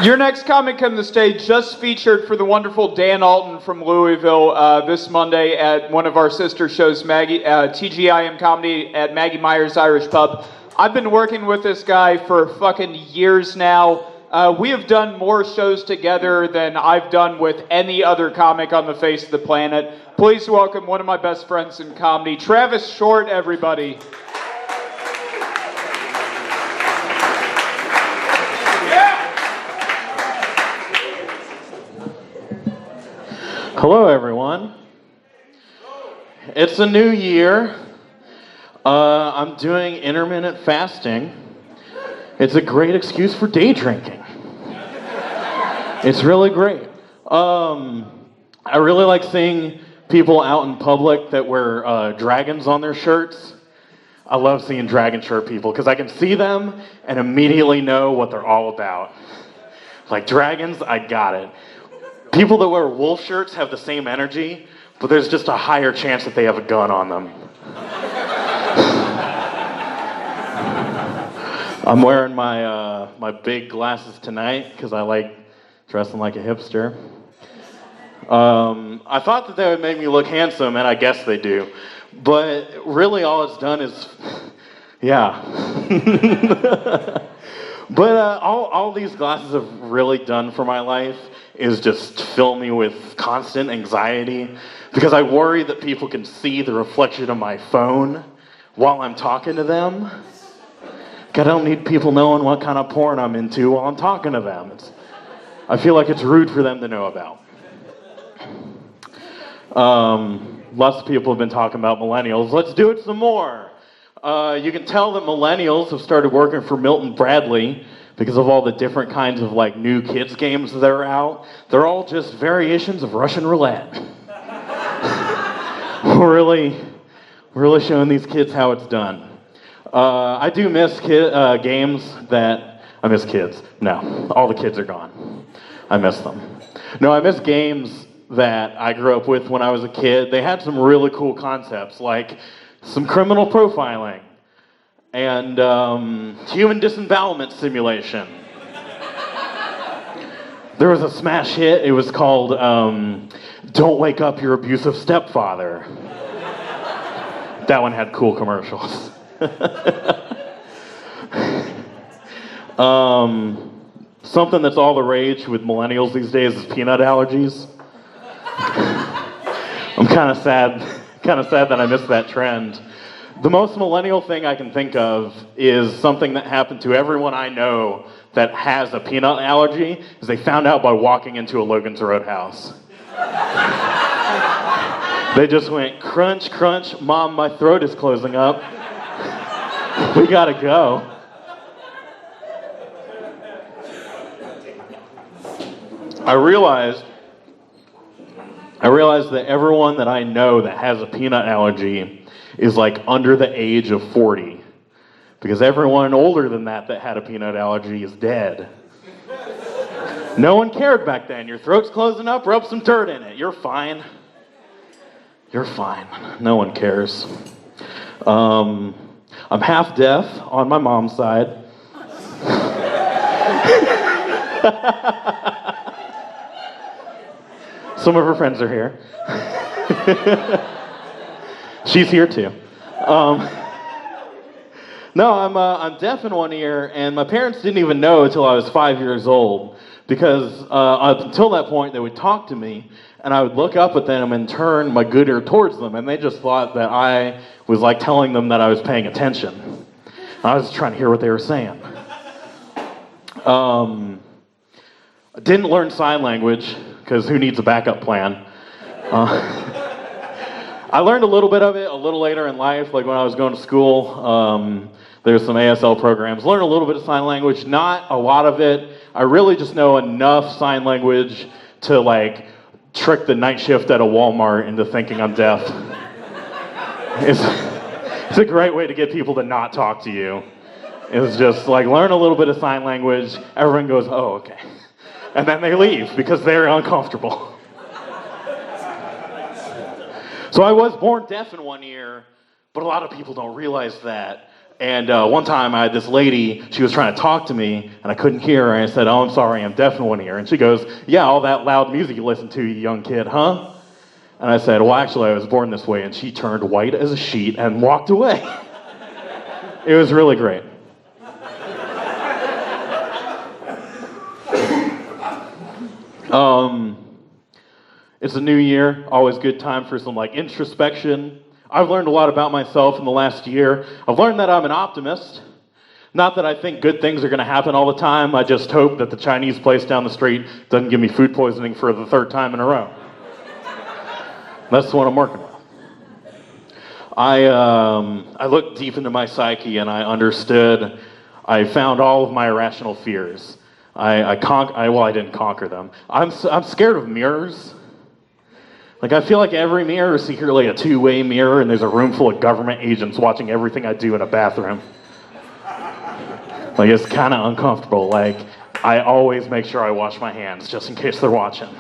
Your next comic on the stage just featured for the wonderful Dan Alton from Louisville this Monday at one of our sister shows, TGIM Comedy at Maggie Meyer's Irish Pub. I've been working with this guy for fucking years now. We have done more shows together than I've done with any other comic on the face of the planet. Please welcome one of my best friends in comedy, Travis Short, everybody. Hello, everyone. It's a new year. I'm doing intermittent fasting. It's a great excuse for day drinking. It's really great. I really like seeing people out in public that wear dragons on their shirts. I love seeing dragon shirt people because I can see them and immediately know what they're all about. Like dragons, I got it. People that wear wolf shirts have the same energy, but there's just a higher chance that they have a gun on them. I'm wearing my big glasses tonight because I like dressing like a hipster. I thought that they would make me look handsome, and I guess they do. But really all it's done is, yeah. But all these glasses have really done for my life is just fill me with constant anxiety because I worry that people can see the reflection of my phone while I'm talking to them. I don't need people knowing what kind of porn I'm into while I'm talking to them. I feel like it's rude for them to know about. Lots of people have been talking about millennials. Let's do it some more. You can tell that millennials have started working for Milton Bradley because of all the different kinds of like new kids games that are out. They're all just variations of Russian roulette. We're really showing these kids how it's done. I do miss games that... I miss kids. No, all the kids are gone. I miss them. No, I miss games that I grew up with when I was a kid. They had some really cool concepts, like some criminal profiling and human disembowelment simulation. There was a smash hit. It was called Don't Wake Up Your Abusive Stepfather. That one had cool commercials. Something that's all the rage with millennials these days is peanut allergies. I'm kind of sad that I missed that trend. The most millennial thing I can think of is something that happened to everyone I know that has a peanut allergy, is they found out by walking into a Logan's Roadhouse. They just went, crunch, crunch, Mom, my throat is closing up. We gotta go. I realized that everyone that I know that has a peanut allergy is like under the age of 40. Because everyone older than that had a peanut allergy is dead. No one cared back then. Your throat's closing up, rub some dirt in it. You're fine. You're fine. No one cares. I'm half deaf on my mom's side. Some of her friends are here. She's here too. No, I'm deaf in one ear, and my parents didn't even know until I was 5 years old, because up until that point they would talk to me, and I would look up at them and turn my good ear towards them, and they just thought that I was like telling them that I was paying attention. I was trying to hear what they were saying. I didn't learn sign language, because who needs a backup plan? I learned a little bit of it a little later in life, like when I was going to school. There's some ASL programs. Learned a little bit of sign language, not a lot of it. I really just know enough sign language to like trick the night shift at a Walmart into thinking I'm deaf. It's a great way to get people to not talk to you. It's just like learn a little bit of sign language. Everyone goes, oh, okay. And then they leave because they're uncomfortable. So I was born deaf in one ear, but a lot of people don't realize that. And one time I had this lady, she was trying to talk to me, and I couldn't hear her, and I said, "Oh, I'm sorry, I'm deaf in one ear." And she goes, "Yeah, all that loud music you listen to, you young kid, huh?" And I said, "Well, actually, I was born this way," and she turned white as a sheet and walked away. It was really great. It's a new year, always good time for some introspection. I've learned a lot about myself in the last year. I've learned that I'm an optimist. Not that I think good things are going to happen all the time. I just hope that the Chinese place down the street doesn't give me food poisoning for the third time in a row. That's what I'm working with. I looked deep into my psyche and I understood. I found all of my irrational fears. I didn't conquer them. I'm scared of mirrors. I feel like every mirror is secretly a two-way mirror, and there's a room full of government agents watching everything I do in a bathroom. It's kind of uncomfortable. I always make sure I wash my hands just in case they're watching.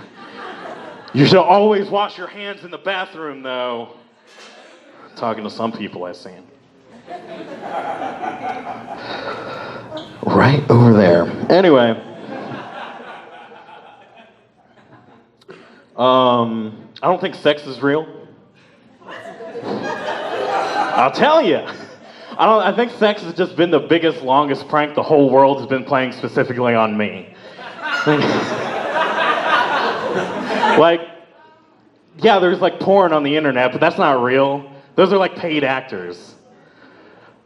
You should always wash your hands in the bathroom, though. I'm talking to some people I've seen. Right over there. Anyway. I don't think sex is real. I'll tell you. I think sex has just been the biggest, longest prank the whole world has been playing specifically on me. Yeah, there's porn on the internet, but that's not real. Those are paid actors.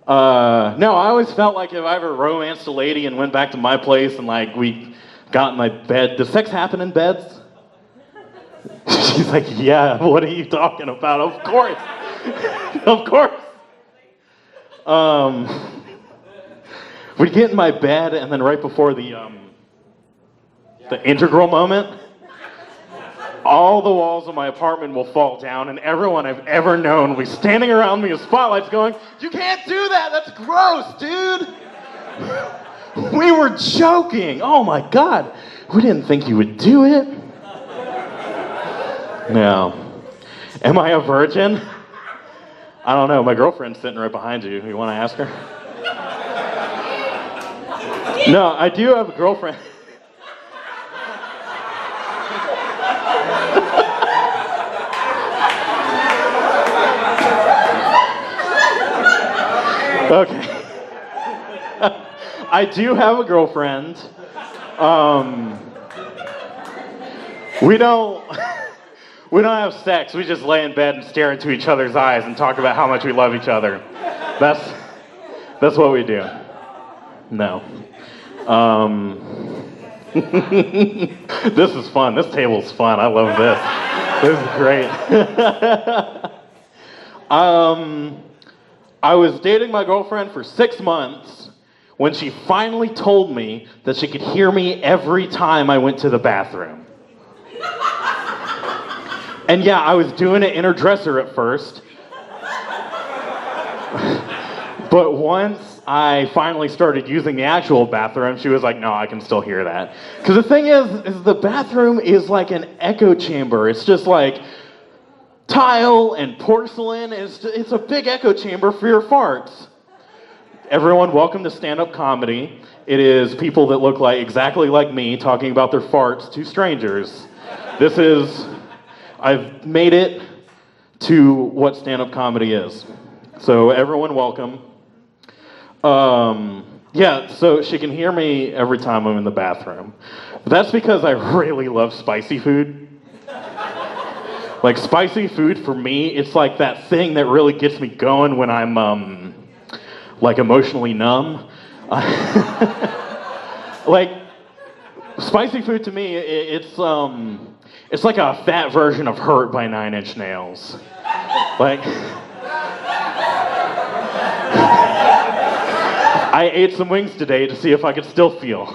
No, I always felt like if I ever romanced a lady and went back to my place and we got in my bed, does sex happen in beds? She's like, "Yeah, what are you talking about?" Of course. Of course. We'd get in my bed, and then right before the integral moment, all the walls of my apartment will fall down, and everyone I've ever known will be standing around me with spotlights going, "You can't do that, that's gross, dude." We were joking. Oh my God. We didn't think you would do it. No. Am I a virgin? I don't know. My girlfriend's sitting right behind you. You want to ask her? No, I do have a girlfriend. Okay. I do have a girlfriend. We don't have sex. We just lay in bed and stare into each other's eyes and talk about how much we love each other. That's what we do. No. This is fun. This table's fun. I love this. This is great. I was dating my girlfriend for 6 months when she finally told me that she could hear me every time I went to the bathroom. And yeah, I was doing it in her dresser at first. But once I finally started using the actual bathroom, she was like, "No, I can still hear that." Because the thing is the bathroom is like an echo chamber. It's just tile and porcelain. It's a big echo chamber for your farts. Everyone, welcome to stand-up comedy. It is people that look exactly like me talking about their farts to strangers. I've made it to what stand-up comedy is. So everyone welcome. Yeah, so she can hear me every time I'm in the bathroom. That's because I really love spicy food. Spicy food for me, it's that thing that really gets me going when I'm emotionally numb. Spicy food to me, it's like a fat version of Hurt by Nine Inch Nails. I ate some wings today to see if I could still feel.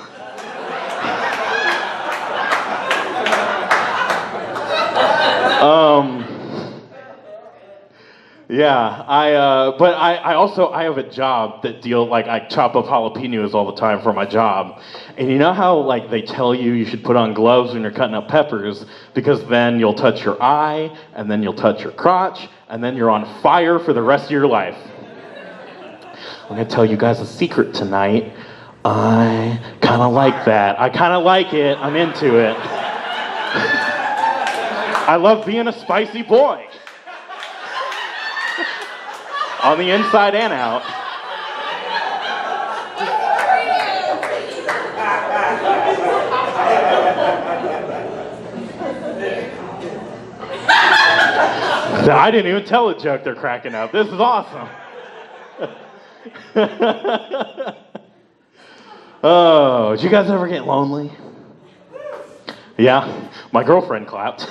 Yeah, but I also have a job that I chop up jalapenos all the time for my job. And you know how they tell you should put on gloves when you're cutting up peppers because then you'll touch your eye and then you'll touch your crotch and then you're on fire for the rest of your life. I'm gonna tell you guys a secret tonight. I kind of like that. I kind of like it. I'm into it. I love being a spicy boy. On the inside and out. I didn't even tell a joke, they're cracking up. This is awesome. Oh, did you guys ever get lonely? Yeah, my girlfriend clapped.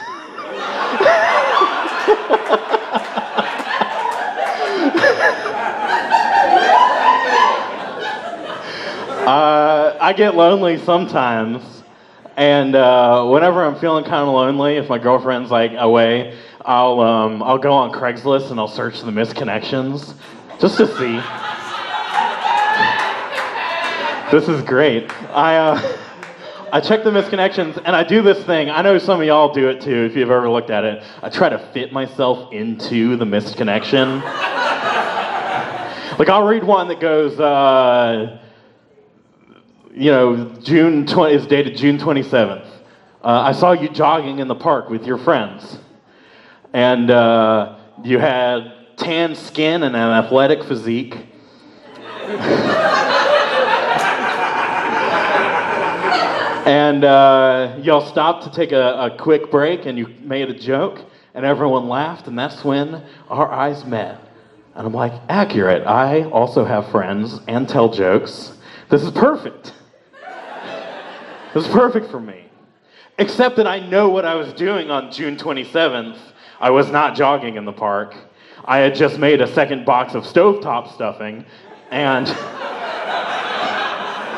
I get lonely sometimes, and whenever I'm feeling kind of lonely, if my girlfriend's like away, I'll go on Craigslist and I'll search the missed connections just to see. This is great. I check the missed connections and I do this thing. I know some of y'all do it too if you've ever looked at it. I try to fit myself into the missed connection. Like I'll read one that goes, June 20 is dated June 27th. I saw you jogging in the park with your friends. And you had tan skin and an athletic physique. And y'all stopped to take a quick break and you made a joke and everyone laughed and that's when our eyes met. And I'm like, accurate. I also have friends and tell jokes. This is perfect. This is perfect for me. Except that I know what I was doing on June 27th. I was not jogging in the park. I had just made a second box of stovetop stuffing, and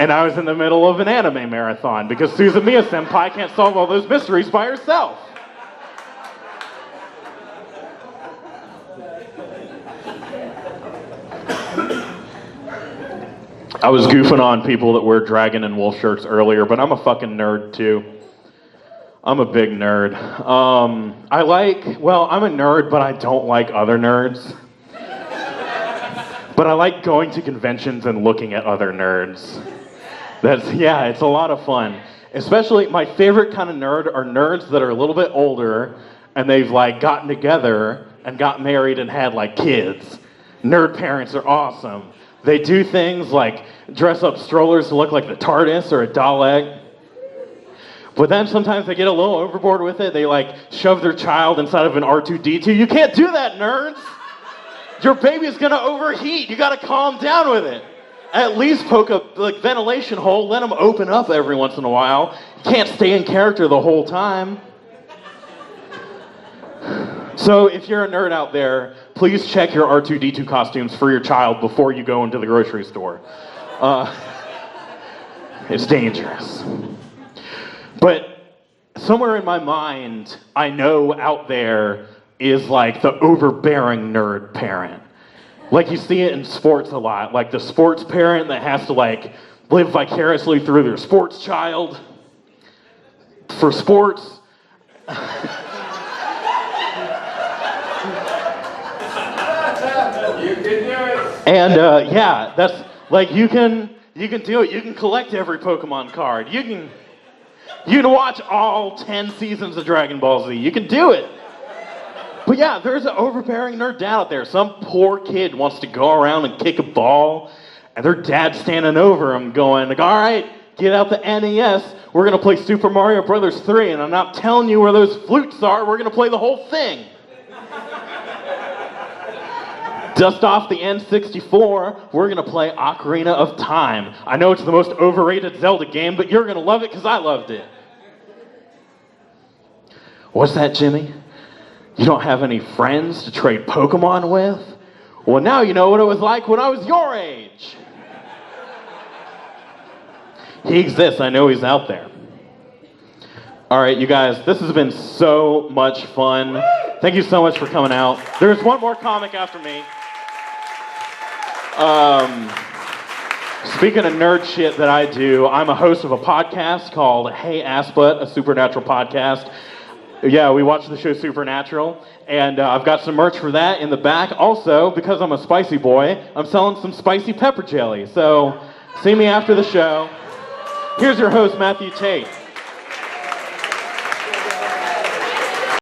I was in the middle of an anime marathon because Suzumiya Senpai can't solve all those mysteries by herself. I was goofing on people that wear dragon and wolf shirts earlier, but I'm a fucking nerd too. I'm a big nerd. I'm a nerd, but I don't like other nerds. But I like going to conventions and looking at other nerds. It's a lot of fun. Especially, my favorite kind of nerd are nerds that are a little bit older and they've like gotten together and got married and had like kids. Nerd parents are awesome. They do things like dress up strollers to look like the TARDIS or a Dalek. But then sometimes they get a little overboard with it. They like shove their child inside of an R2-D2. You can't do that, nerds. Your baby's gonna overheat. You gotta calm down with it. At least poke a ventilation hole. Let them open up every once in a while. You can't stay in character the whole time. So if you're a nerd out there, please check your R2-D2 costumes for your child before you go into the grocery store. It's dangerous. But somewhere in my mind, I know out there is like the overbearing nerd parent. Like you see it in sports a lot, like the sports parent that has to like live vicariously through their sports child for sports. You can do it. And that's like you can do it. You can collect every Pokemon card. You can watch all 10 seasons of Dragon Ball Z. You can do it. But yeah, there's an overbearing nerd dad out there. Some poor kid wants to go around and kick a ball, and their dad's standing over him going, like, all right, get out the NES. We're going to play Super Mario Brothers 3, and I'm not telling you where those flutes are. We're going to play the whole thing. Dust off the N64, we're going to play Ocarina of Time. I know it's the most overrated Zelda game, but you're going to love it because I loved it. What's that, Jimmy? You don't have any friends to trade Pokemon with? Well, now you know what it was like when I was your age. He exists. I know he's out there. All right, you guys, this has been so much fun. Thank you so much for coming out. There's one more comic after me. Speaking of nerd shit that I do, I'm a host of a podcast called Hey Ass Butt, a supernatural podcast. Yeah, we watched the show Supernatural, and I've got some merch for that in the back. Also, because I'm a spicy boy, I'm selling some spicy pepper jelly. So, see me after the show. Here's your host, Matthew Tate.